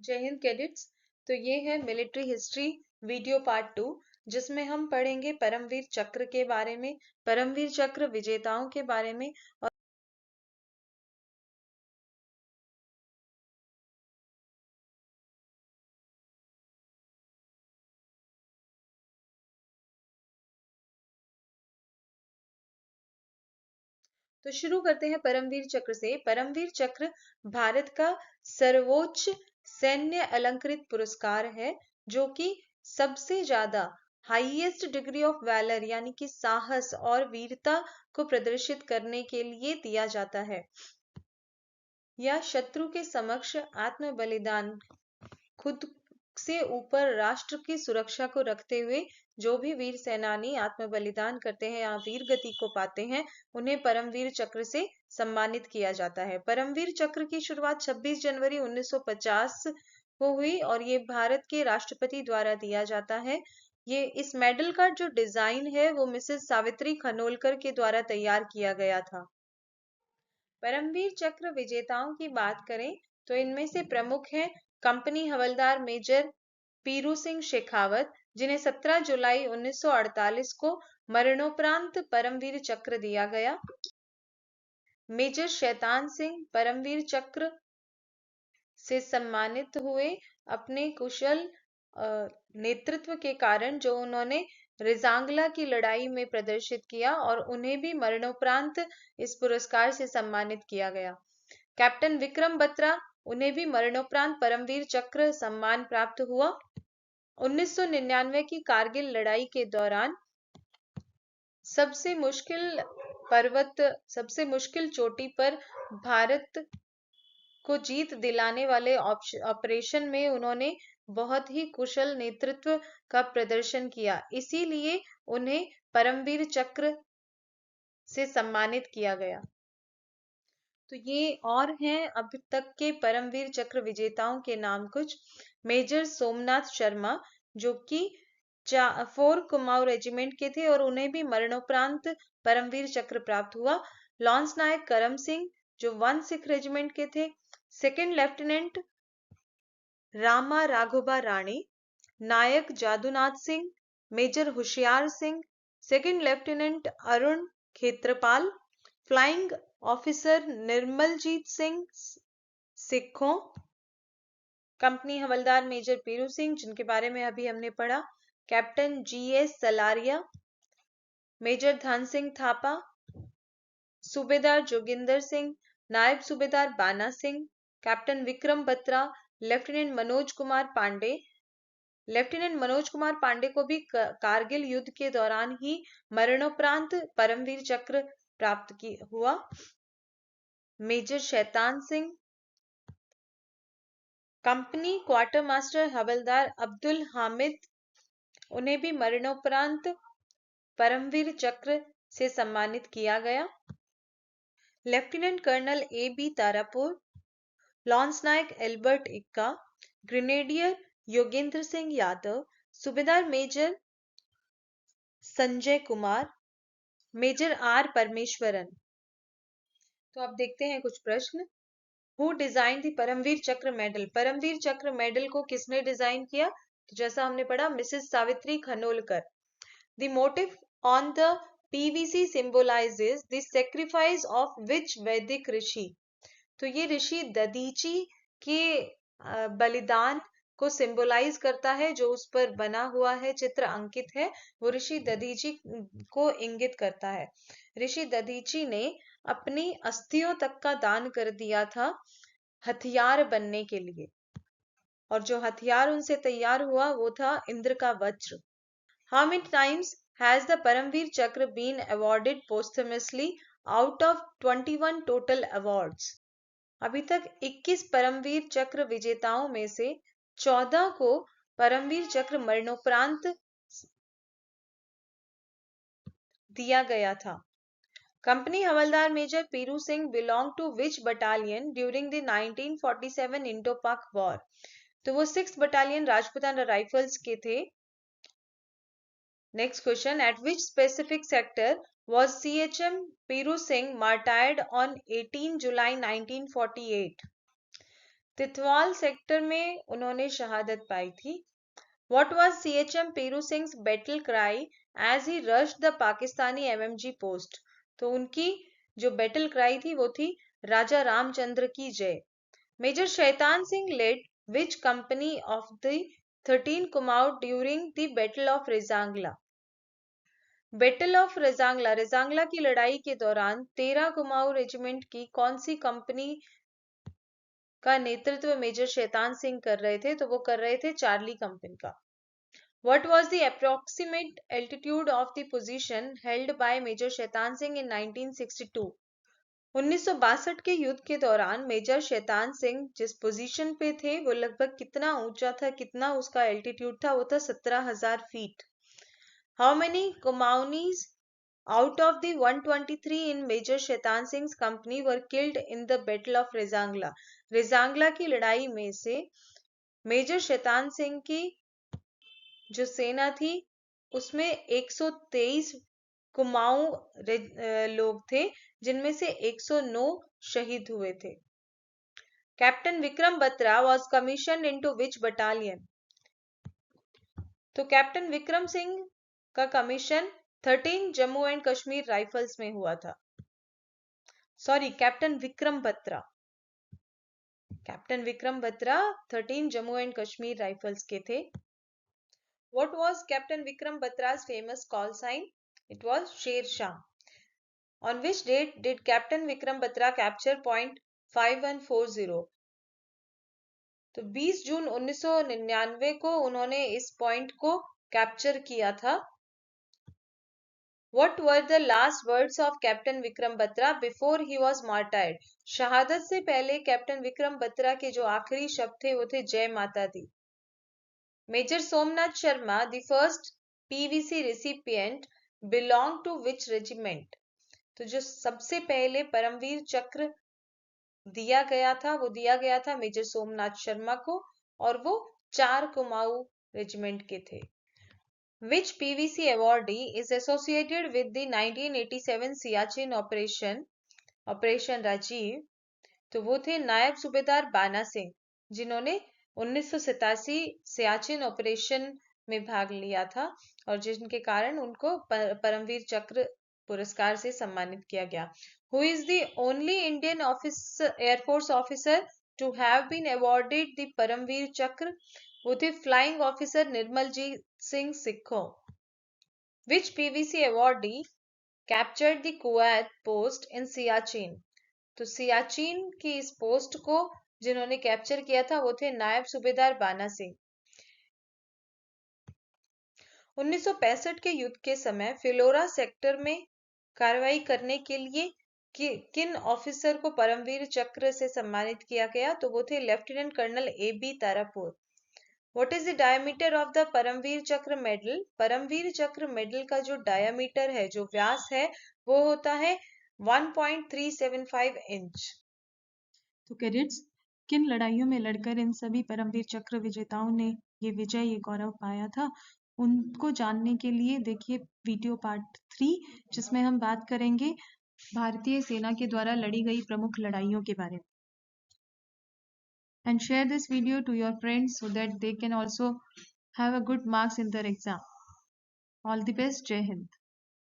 जय हिंद कैडेट्स। तो ये है मिलिट्री हिस्ट्री वीडियो पार्ट 2, जिसमें हम पढ़ेंगे परमवीर चक्र के बारे में, परमवीर चक्र विजेताओं के बारे में। और तो शुरू करते हैं परमवीर चक्र से। परमवीर चक्र भारत का सर्वोच्च सैन्य अलंकृत पुरस्कार है, जो कि सबसे ज्यादा हाईएस्ट डिग्री ऑफ वैलर यानी कि साहस और वीरता को प्रदर्शित करने के लिए दिया जाता है। यह शत्रु के समक्ष आत्म बलिदान, खुद से ऊपर राष्ट्र की सुरक्षा को रखते हुए जो भी वीर सेनानी आत्म बलिदान करते हैं या वीर गति को पाते हैं, उन्हें परमवीर चक्र से सम्मानित किया जाता है। परमवीर चक्र की शुरुआत 26 जनवरी 1950 को हुई और ये भारत के राष्ट्रपति द्वारा दिया जाता है। ये इस मेडल का जो डिजाइन है वो मिसेस सावित्री खनोलकर के द्वारा तैयार किया गया था। परमवीर चक्र विजेताओं की बात करें तो इनमें से प्रमुख हैं कंपनी हवलदार मेजर पीरू सिंह शेखावत, जिन्हें 17 जुलाई 1948 को मरणोपरांत परमवीर चक्र दिया गया। मेजर शैतान सिंह परमवीर चक्र से सम्मानित हुए अपने कुशल नेतृत्व के कारण, जो उन्होंने रिजांगला की लड़ाई में प्रदर्शित किया, और उन्हें भी मरणोपरांत इस पुरस्कार से सम्मानित किया गया। कैप्टन विक्रम बत्रा, उन्हें भी मरणोपरांत परमवीर चक्र सम्मान प्राप्त हुआ। 1999 की कारगिल लड़ाई के दौरान सबसे मुश्किल चोटी पर भारत को जीत दिलाने वाले ऑपरेशन में उन्होंने बहुत ही कुशल नेतृत्व का प्रदर्शन किया, इसीलिए उन्हें परमवीर चक्र से सम्मानित किया गया। तो ये और हैं अब तक के परमवीर चक्र विजेताओं के नाम कुछ। मेजर सोमनाथ शर्मा, जो कि 4 कुमाऊं रेजिमेंट के थे और उन्हें भी मरणोपरांत परमवीर चक्र प्राप्त हुआ। लॉन्स नायक करम सिंह, जो 1 सिख रेजिमेंट के थे। Second lieutenant Rama Raghoba Rane, Naik Jadunath Singh, major Hoshiyar Singh, second lieutenant Arun Khetrapal, flying officer Nirmaljit Singh Sekhon, company havildar major Piru Singh, जिनके बारे में अभी हमने पढ़ा, captain GS Salaria, major Dhan Singh Thapa, सूबेदार Joginder Singh, Naib Subedar Bana Singh, captain Vikram Batra, lieutenant Manoj Kumar Pandey. Lieutenant Manoj Kumar Pandey को भी कारगिल युद्ध के दौरान ही मरणोपरांत परमवीर चक्र प्राप्त हुआ। Major Shaitan Singh, company quarter master Havildar Abdul Hamid, उन्हें भी मरणोपरांत परमवीर चक्र से सम्मानित किया गया। Lieutenant colonel AB Tarapore, lance Naik Albert Ekka, grenadier Yogendra Singh Yadav, Subedar major Sanjay Kumar, major R Parameswaran. तो अब देखते हैं कुछ प्रश्न। Who design the Paramvir Chakra medal? Paramvir Chakra medal को किसने डिजाइन किया? तो जैसा हमने पढ़ा, Mrs Savitri Khanolkar. The motif on the PVC symbolizes the sacrifice of which वैदिक ऋषि? तो ये ऋषि दधीची के बलिदान को सिंबलाइज करता है। जो उस पर बना हुआ है, चित्र अंकित है, वो ऋषि दधीची को इंगित करता है। ऋषि दधीची ने अपनी अस्थियों तक का दान कर दिया था हथियार बनने के लिए, और जो हथियार उनसे तैयार हुआ वो था इंद्र का वज्र। How many times has the Paramveer Chakra been awarded posthumously out of 21 total awards? अभी तक 21 परमवीर चक्र विजेताओं में से 14 को परमवीर चक्र मरणोपरांत दिया गया था। Company havildar major Piru Singh belong to which battalion during the 1947 Indo Pak war? तो वो 6th बटालियन राजपुताना राइफल्स के थे। Next question, at which specific sector was CHM Piru Singh martyred on 18 July 1948? Tithwal sector में उन्होंने शहादत पाई थी। What was CHM Peru Singh's battle cry as he rushed the Pakistani MMG post? तो उनकी जो battle cry थी वो थी राजा रामचंद्र की जय। Major Shaitan Singh led which company of the 13 Kumaon during the Battle of Rezangla? Battle of Rezangla, Rezangla की लड़ाई के दौरान 13 कुमाऊं रेजिमेंट की कौन सी कंपनी का नेतृत्व मेजर शैतान सिंह कर रहे थे? तो वो कर रहे थे चार्ली कंपनी का। What was the approximate altitude of the position held by Major Shaitan Singh in 1962? 1962 के युद्ध के दौरान मेजर शैतान सिंह जिस पोजीशन पे थे वो लगभग कितना ऊंचा था, कितना उसका एल्टीट्यूड था? वो था 17,000 feet. How many Kumaonis out of the 123 in Major Shaitan Singh company were killed in the Battle of Rezangla? Rezang La की लड़ाई में से मेजर शैतान सिंह की जो सेना थी उसमें 123 कुमाऊं लोग थे, जिनमें से 109 शहीद हुए थे। Captain Vikram Batra was commission into which battalion? तो कैप्टन विक्रम सिंह का commission 13 Jammu and Kashmir rifles में हुआ था। Sorry, captain Vikram Batra 13 Jammu and Kashmir rifles के थे। What was Captain Vikram Batra's famous call sign? It was Sher Shah. On which date did Captain Vikram Batra capture point 5140? तो 20 जून 1999 को उन्होंने इस पॉइंट को कैप्चर किया था। What were the last words of Captain Vikram Batra before he was martyred? शहादत से पहले कैप्टन विक्रम बत्रा के जो आखिरी शब्द थे वो थे जय माता दी। Major Somnath Sharma the first PVC recipient belong to which regiment? तो जो सबसे पहले परमवीर चक्र दिया गया था वो दिया गया था मेजर सोमनाथ शर्मा को, और वो 4 कुमाऊं रेजिमेंट के थे। Which PVC awardee is associated with the 1987 Siachen operation Rajiv? तो वो थे नायब सूबेदार बाना सिंह, जिन्होंने 1987 सियाचिन ऑपरेशन में भाग लिया था और जिनके कारण उनको परमवीर चक्र पुरस्कार से सम्मानित किया गया। Who is the only Indian Air Force officer to have been awarded the Param Vir चक्र? वो थे फ्लाइंग ऑफिसर निर्मलजीत सिंह सिक्खो। Which PVC awardee captured the Kuwait post in Siachen? तो सियाचिन की इस पोस्ट को जिन्होंने कैप्चर किया था वो थे नायब सूबेदार बाना सिंह। 1965 के युद्ध के समय फिलोरा सेक्टर में कार्रवाई करने के लिए किन ऑफिसर को परमवीर चक्र से सम्मानित किया गया? तो वो थे lieutenant colonel AB Tarapore. What is the diameter of the Param Vir Chakra medal? Paramvir Chakra medal का जो डायमीटर है, जो व्यास है, वो होता है 1.375 इंच। तो कैडेट्स, किन लड़ाइयों में लड़कर इन सभी परमवीर चक्र विजेताओं ने ये गौरव पाया था, उनको जानने के लिए देखिए वीडियो पार्ट 3, जिसमें हम बात करेंगे भारतीय सेना के द्वारा लड़ी गई प्रमुख लड़ाइयों के बारे में। And share this video to your friends so that they can also have a good marks in their exam. All the best. Jai Hind.